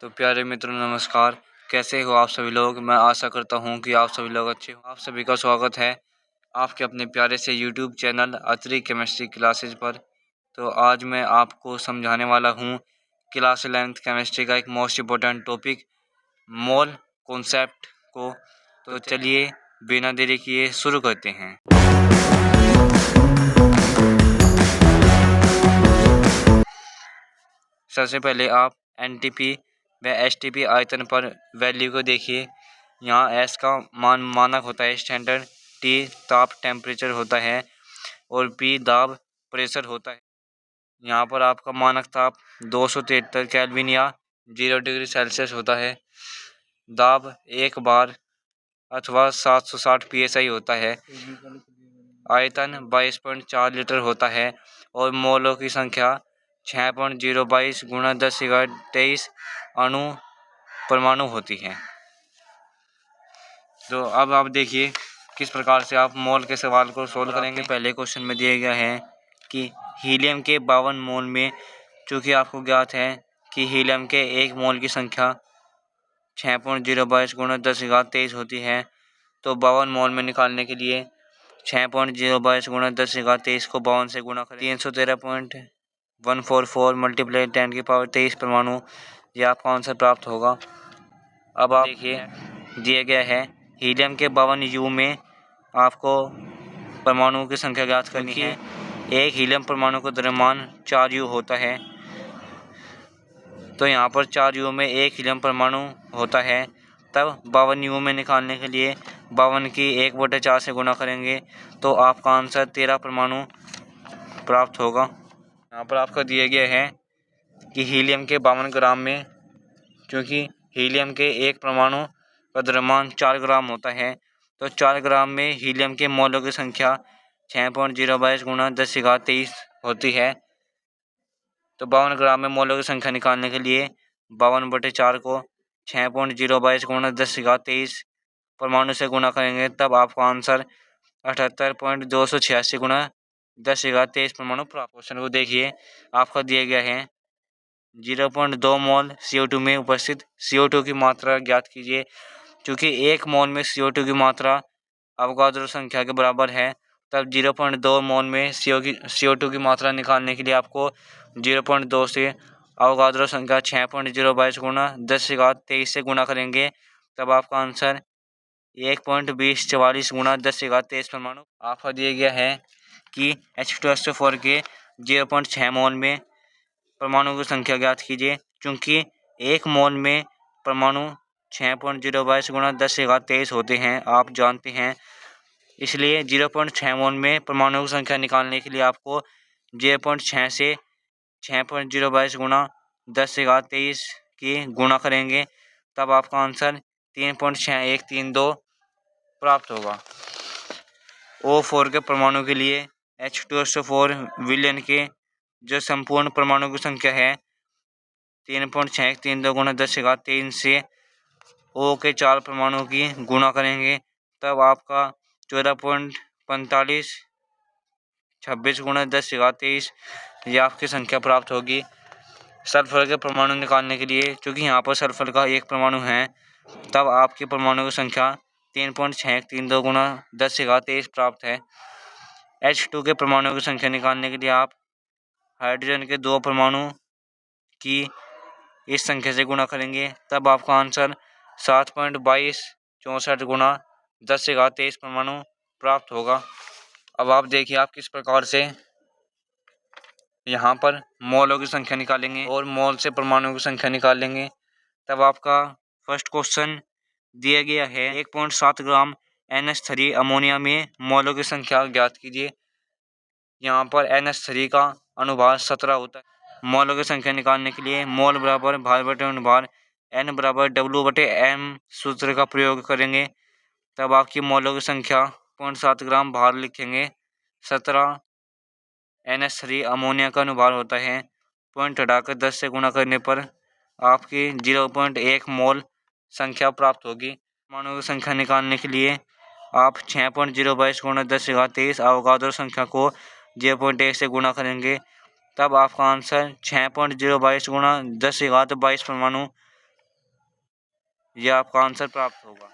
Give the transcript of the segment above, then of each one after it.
तो प्यारे मित्रों नमस्कार। कैसे हो आप सभी लोग। मैं आशा करता हूँ कि आप सभी लोग अच्छे हो। आप सभी का स्वागत है आपके अपने प्यारे से यूट्यूब चैनल अत्री केमिस्ट्री क्लासेज पर। तो आज मैं आपको समझाने वाला हूँ क्लास 11th केमिस्ट्री का एक most important topic mole concept को। तो चलिए बिना देरी किए शुरू करते हैं। सबसे पहले आप एनटीपी व एसटीपी आयतन पर वैल्यू को देखिए। यहाँ एस का मानक होता है स्टैंडर्ड, टी ताप टेम्परेचर होता है और पी दाब प्रेशर होता है। यहाँ पर आपका मानक ताप 273 केल्विन या 0 डिग्री सेल्सियस होता है। दाब 1 बार अथवा 760 psi होता है। आयतन 22.4 लीटर होता है और मोलों की संख्या 6.022 गुणा 10⁻23 अणु परमाणु होती है। तो अब आप देखिए किस प्रकार से आप मोल के सवाल को सोल्व करेंगे। पहले क्वेश्चन में दिया गया है कि हीलियम के 52 मोल में, चूँकि आपको ज्ञात है कि हीलियम के 1 मोल की संख्या 6.022 गुणा 10⁻23 होती है, तो 52 मोल में निकालने के लिए 6.022 गुणा 10⁻23 को 52 से गुणा करें। 313.144 मल्टीप्लाई 10⁻23 परमाणु, यह आपका आंसर प्राप्त होगा। अब आप देखिए दिया गया है हीलियम के 52 यू में आपको परमाणुओं की संख्या ज्ञात करनी है। एक हीलियम परमाणु का द्रव्यमान 4 यू होता है, तो यहाँ पर 4 यू में एक हीलियम परमाणु होता है। तब 52 यू में निकालने के लिए 52 की 1/4 से गुणा करेंगे तो आपका आंसर 13 परमाणु प्राप्त होगा। यहाँ पर आपको दिया गया है कि हीलियम के 52 ग्राम में, क्योंकि हीलियम के एक परमाणु का द्रव्यमान 4 ग्राम होता है, तो 4 ग्राम में हीलियम के मोलों की संख्या 6.022 गुणा 10⁻23 होती है। तो 52 ग्राम में मोलों की संख्या निकालने के लिए 52/4 को 6.022 गुणा 10⁻23 परमाणु से गुणा करेंगे, तब आपका आंसर 78.286 गुणा 10⁻23 परमाणु प्राप्त। क्वेश्चन को देखिए, आपका दिया गया है 0.2 मोल CO2 में उपस्थित CO2 की मात्रा ज्ञात कीजिए। चूँकि 1 मोल में CO2 की मात्रा अवगाद्रो संख्या के बराबर है, तब 0.2 मोल में CO2 की मात्रा निकालने के लिए आपको 0.2 से अवगाद्रो संख्या 6.022 गुणा 10⁻23 से गुणा करेंगे, तब आपका आंसर 1.2044 गुणा 10⁻23 परमाणु। आपका दिया गया है कि H2SO4 के 0.6 मोल में परमाणु की संख्या ज्ञात कीजिए। चूँकि 1 मोल में परमाणु 6.022 गुणा 10⁻23 होते हैं, आप जानते हैं, इसलिए 0.6 मोल में परमाणु की संख्या निकालने के लिए आपको 0.6 से 6.022 गुणा 10⁻23 की गुणा करेंगे, तब आपका आंसर 3.6132 प्राप्त होगा। O4 के परमाणु के लिए H2SO4 विलयन के जो संपूर्ण परमाणु की संख्या है 3.6132 गुणा 10⁻3 से O के 4 परमाणु की गुणा करेंगे, तब आपका 14.4526 गुणा 10⁻23 ये आपकी संख्या प्राप्त होगी। सल्फर के परमाणु निकालने के लिए, क्योंकि यहाँ पर सल्फर का एक परमाणु है, तब आपकी परमाणु की संख्या 3.6132 गुणा 10⁻23 प्राप्त है। H2 के परमाणु की संख्या निकालने के लिए आप हाइड्रोजन के 2 परमाणु की इस संख्या से गुणा करेंगे, तब आपका आंसर 7.2264 गुणा 10⁻23 परमाणु प्राप्त होगा। अब आप देखिए आप किस प्रकार से यहाँ पर मोलों की संख्या निकालेंगे और मोल से परमाणु की संख्या निकालेंगे। तब आपका फर्स्ट क्वेश्चन दिया गया है 1.7 ग्राम NH3 अमोनिया में मोलों की संख्या ज्ञात कीजिए। यहाँ पर NH3 का अनुभार 17 होता है। मोलों की संख्या निकालने के लिए मोल बराबर भार बटे अनुभार N बराबर W/M सूत्र का प्रयोग करेंगे, तब आपकी मोलों की संख्या 0.7 ग्राम भार लिखेंगे। 17 NH3 अमोनिया का अनुभार होता है, पॉइंट हटाकर 10 से गुणा करने पर आपकी 0.1 मोल संख्या प्राप्त होगी। परमाणु की संख्या निकालने के लिए आप 6.022 गुणा 10⁻23 अवगाद्रो संख्या को 0.1 से गुणा करेंगे, तब आपका आंसर 6.022 गुणा 10⁻22 परमाणु यह आपका आंसर प्राप्त होगा।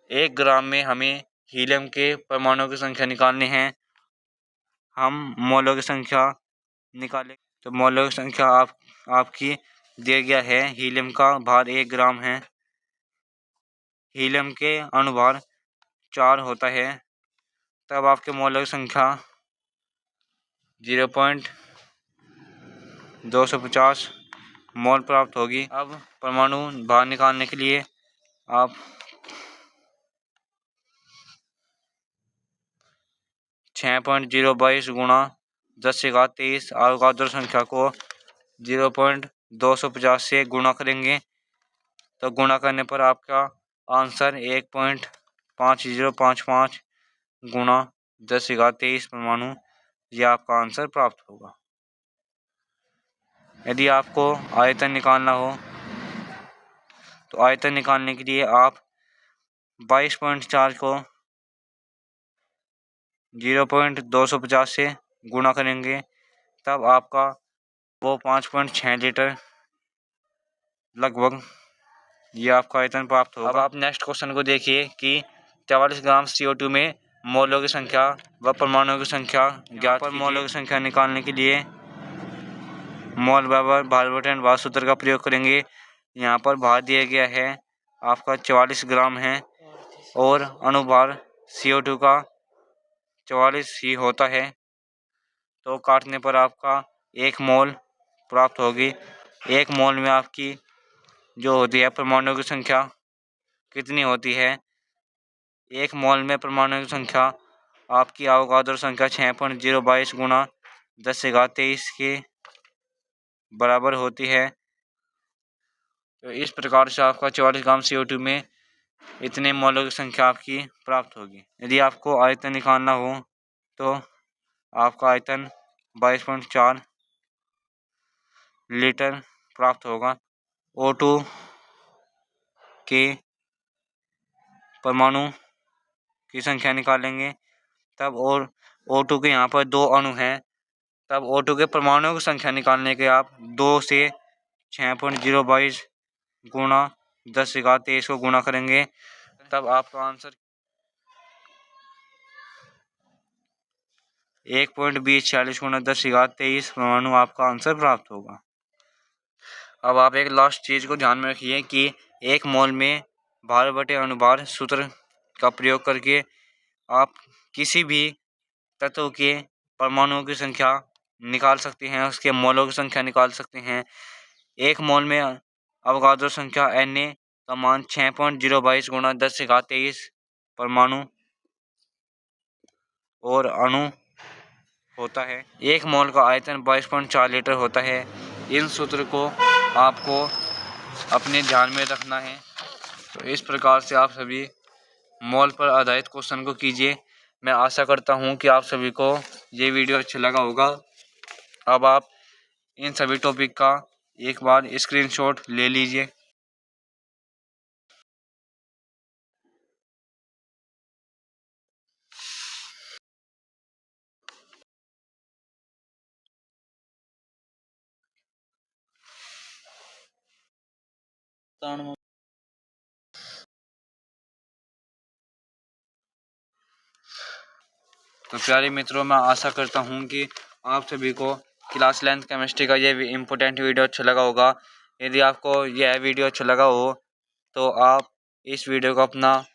1 ग्राम में हमें हीलियम के परमाणुओं की संख्या निकालनी है। हम मोलों की संख्या निकालें तो मोलों की संख्या आपकी दिया गया है। हीलियम का भार 1 ग्राम है। हीलियम के अणुभार 4 होता है। तब आपके मोलों की संख्या 0.250 मोल प्राप्त होगी। अब परमाणु भार निकालने के लिए आप 6.022 गुणा 10⁻23 अवगाद्रो संख्या को 0.250 से गुणा करेंगे। तो गुणा करने पर आपका आंसर 1.5055 गुणा 10⁻23 परमाणु, यह आपका आंसर प्राप्त होगा। यदि आपको आयतन निकालना हो तो आयतन निकालने के लिए आप 22.4 को 0.250 से गुणा करेंगे। तब आपका वो 5.6 लीटर लगभग ये आपका आयतन प्राप्त होगा। अब आप नेक्स्ट क्वेश्चन को देखिए कि 44 ग्राम CO2 में मोलों की संख्या व परमाणुओं की संख्या ज्ञात कीजिए। मोलों की संख्या निकालने के लिए मोल बराबर भार बटे अनुपात सूत्र का प्रयोग करेंगे। यहाँ पर भार दिया गया है आपका 44 ग्राम है और अणुभार CO2 का 44 ही होता है। तो काटने पर आपका 1 मोल प्राप्त होगी। 1 मोल में आपकी जो होती है परमाणुओं की संख्या कितनी होती है? 1 मोल में परमाणुओं की संख्या आपकी अवगाद्रो संख्या 6.022 गुणा 10⁻23 के बराबर होती है। तो इस प्रकार से आपका 44 ग्राम CO2 में इतने मोलों की संख्या आपकी प्राप्त होगी। यदि आपको आयतन निकालना हो तो आपका आयतन 22.4 लीटर प्राप्त होगा। O2 के परमाणु की संख्या निकालेंगे तब और O2 के यहाँ पर 2 अणु हैं। तब O2 के परमाणुओं की संख्या निकालने के आप 2 से 6.022 गुणा 10⁻23 को गुणा करेंगे। तब आपका आंसर 1.2046 गुणा 10⁻23 परमाणु आपका आंसर प्राप्त होगा। अब आप एक लास्ट चीज़ को ध्यान में रखिए कि 1 मोल में भार बटे अणुभार सूत्र का प्रयोग करके आप किसी भी तत्व के परमाणुओं की संख्या निकाल सकते हैं, उसके मोलों की संख्या निकाल सकते हैं। 1 मोल में अवगाद्रो संख्या Na का मान 6.022 गुणा 10⁻23 परमाणु और अणु होता है। 1 मोल का आयतन 22.4 लीटर होता है। इन सूत्र को आपको अपने ध्यान में रखना है। तो इस प्रकार से आप सभी मोल पर आधारित क्वेश्चन को कीजिए। मैं आशा करता हूँ कि आप सभी को ये वीडियो अच्छा लगा होगा। अब आप इन सभी टॉपिक का एक बार स्क्रीनशॉट ले लीजिए। तो प्यारे मित्रों, मैं आशा करता हूँ कि आप सभी को क्लास 11th केमिस्ट्री का ये इम्पोर्टेंट वीडियो अच्छा लगा होगा। यदि आपको यह वीडियो अच्छा लगा हो तो आप इस वीडियो को अपना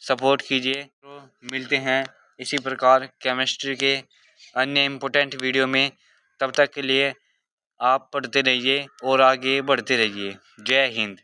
सपोर्ट कीजिए। तो मिलते हैं इसी प्रकार केमिस्ट्री के अन्य इम्पोर्टेंट वीडियो में। तब तक के लिए आप पढ़ते रहिए और आगे बढ़ते रहिए। जय हिंद।